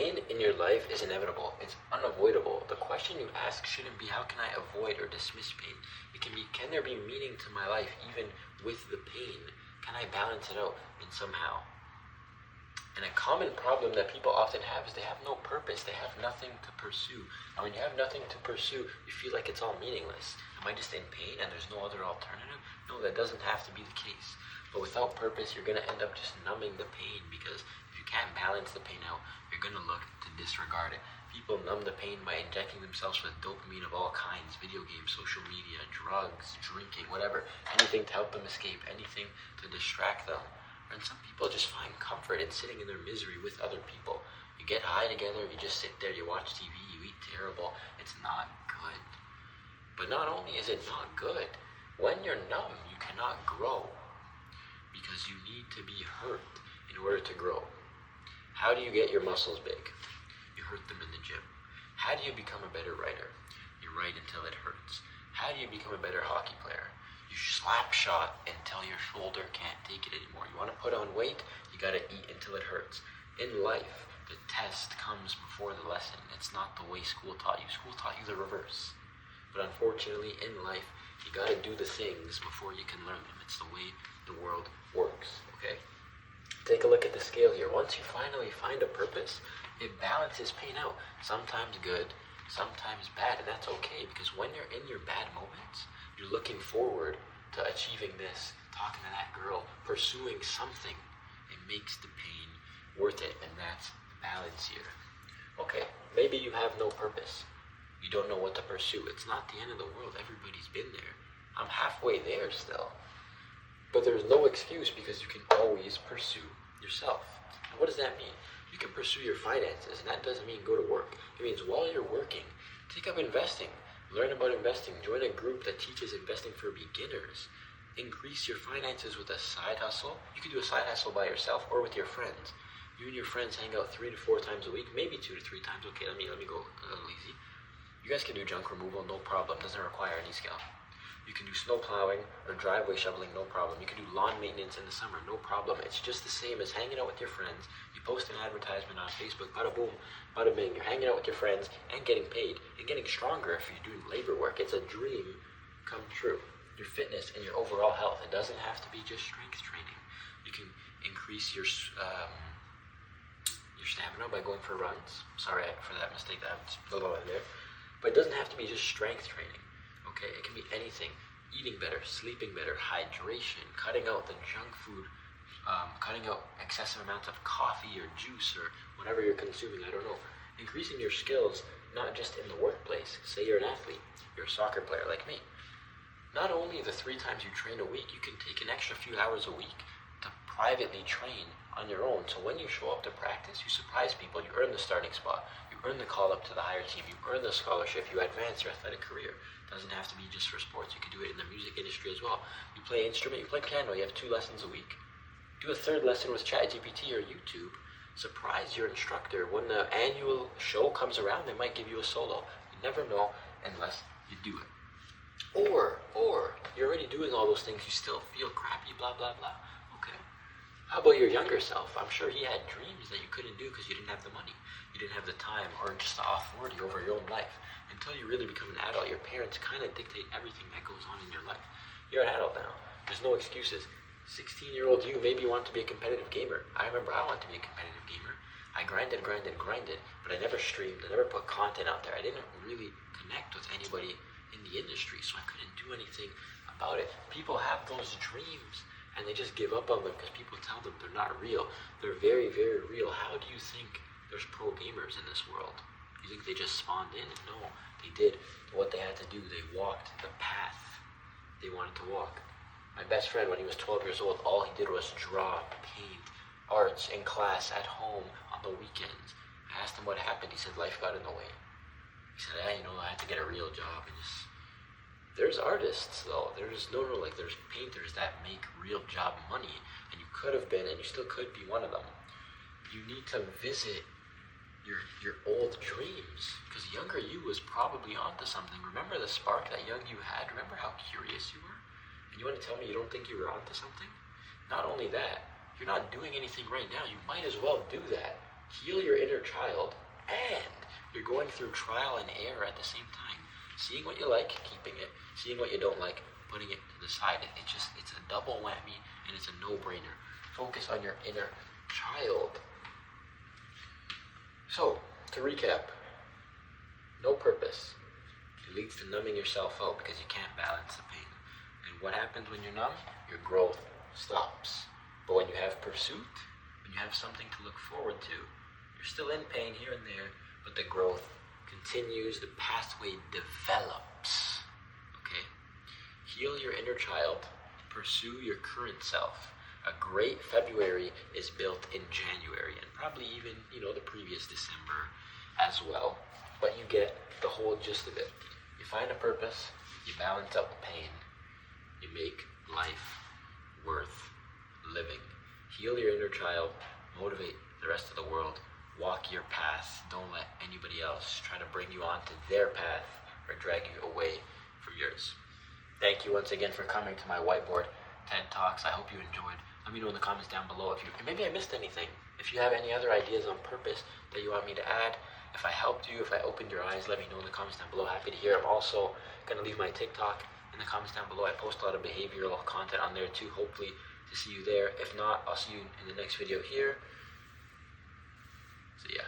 Pain in your life is inevitable. It's unavoidable. The question you ask shouldn't be how can I avoid or dismiss pain? It can be, can there be meaning to my life even with the pain? Can I balance it out in somehow? And a common problem that people often have is they have no purpose. They have nothing to pursue. And when you have nothing to pursue, you feel like it's all meaningless. Am I just in pain and there's no other alternative? No, that doesn't have to be the case. But without purpose, you're going to end up just numbing the pain, because if you can't balance the pain out, you're going to look to disregard it. People numb the pain by injecting themselves with dopamine of all kinds, video games, social media, drugs, drinking, whatever, anything to help them escape, anything to distract them. And some people just find comfort in sitting in their misery with other people. You get high together, you just sit there, you watch TV, you eat terrible. It's not good. But not only is it not good, when you're numb, you cannot grow, because you need to be hurt in order to grow. How do you get your muscles big? You hurt them in the gym. How do you become a better writer? You write until it hurts. How do you become a better hockey player? You slap shot until your shoulder can't take it anymore. You want to put on weight, you got to eat until it hurts. In life, the test comes before the lesson. It's not the way school taught you. School taught you the reverse. But unfortunately, in life, you got to do the things before you can learn them. It's the way the world works, okay? Take a look at the scale here. Once you finally find a purpose, it balances pain out. Sometimes good, sometimes bad, and that's okay, because when you're in your bad moments, you're looking forward to achieving this, talking to that girl, pursuing something. It makes the pain worth it, and that's the balance here. Okay, maybe you have no purpose. You don't know what to pursue. It's not the end of the world. Everybody's been there. I'm halfway there still. But there's no excuse, because you can always pursue yourself. And what does that mean? You can pursue your finances, and that doesn't mean go to work. It means while you're working, take up investing. Learn about investing. Join a group that teaches investing for beginners. Increase your finances with a side hustle. You can do a side hustle by yourself or with your friends. You and your friends hang out 3 to 4 times a week, maybe 2 to 3 times. Okay, let me go a little easy. You guys can do junk removal, no problem. Doesn't require any skill. You can do snow plowing or driveway shoveling, no problem. You can do lawn maintenance in the summer, no problem. It's just the same as hanging out with your friends. You post an advertisement on Facebook, bada boom, bada bing. You're hanging out with your friends and getting paid and getting stronger if you're doing labor work. It's a dream come true. Your fitness and your overall health. It doesn't have to be just strength training. You can increase your stamina by going for runs. Sorry for that mistake. That's blah, blah, blah there. But it doesn't have to be just strength training. Okay, it can be anything. Eating better, sleeping better, hydration, cutting out the junk food, cutting out excessive amounts of coffee or juice or whatever you're consuming, I don't know. Increasing your skills, not just in the workplace. Say you're an athlete, you're a soccer player like me. Not only the 3 times you train a week, you can take an extra few hours a week to privately train on your own. So when you show up to practice, you surprise people, you earn the starting spot, you earn the call up to the higher team, you earn the scholarship, you advance your athletic career. Doesn't have to be just for sports. You can do it in the music industry as well. You play an instrument, you play piano, you have 2 lessons a week. Do a 3rd lesson with ChatGPT or YouTube. Surprise your instructor. When the annual show comes around, they might give you a solo. You never know unless you do it. Or you're already doing all those things, you still feel crappy, blah, blah, blah. Okay. How about your younger self? I'm sure he had dreams that you couldn't do because you didn't have the money. You didn't have the time or just the authority over your own life. Until you really become an adult, your parents kind of dictate everything that goes on in your life. You're an adult now. There's no excuses. 16-year-old you maybe want to be a competitive gamer. I remember I wanted to be a competitive gamer. I grinded, but I never streamed. I never put content out there. I didn't really connect with anybody in the industry, so I couldn't do anything about it. People have those dreams, and they just give up on them because people tell them they're not real. They're very, very real. How do you think there's pro gamers in this world? You think they just spawned in? No, they did what they had to do. They walked the path they wanted to walk. My best friend, when he was 12 years old, all he did was draw, paint, arts in class, at home, on the weekends. I asked him what happened. He said life got in the way. He said, I had to get a real job. And just... There's artists, though. There's painters that make real job money, and you could have been, and you still could be one of them. You need to visit your old dreams, because younger you was probably onto something. Remember the spark that young you had? Remember how curious you were? And you want to tell me you don't think you were onto something? Not only that, you're not doing anything right now. You might as well do that. Heal your inner child, and you're going through trial and error at the same time. Seeing what you like, keeping it. Seeing what you don't like, putting it to the side. It's a double whammy, and it's a no-brainer. Focus on your inner child. So, to recap, no purpose. It leads to numbing yourself out because you can't balance the pain. And what happens when you're numb? Your growth stops. But when you have pursuit, when you have something to look forward to, you're still in pain here and there, but the growth continues, the pathway develops. Okay? Heal your inner child, pursue your current self. A great February is built in January, and probably even, the previous December as well. But you get the whole gist of it. You find a purpose, you balance out the pain, you make life worth living. Heal your inner child, motivate the rest of the world, walk your path. Don't let anybody else try to bring you onto their path or drag you away from yours. Thank you once again for coming to my whiteboard TED Talks. I hope you enjoyed. Let me know in the comments down below if maybe I missed anything. If you have any other ideas on purpose that you want me to add, if I helped you, if I opened your eyes, let me know in the comments down below. Happy to hear. I'm also going to leave my TikTok in the comments down below. I post a lot of behavioral content on there too, hopefully to see you there. If not, I'll see you in the next video here. So yeah.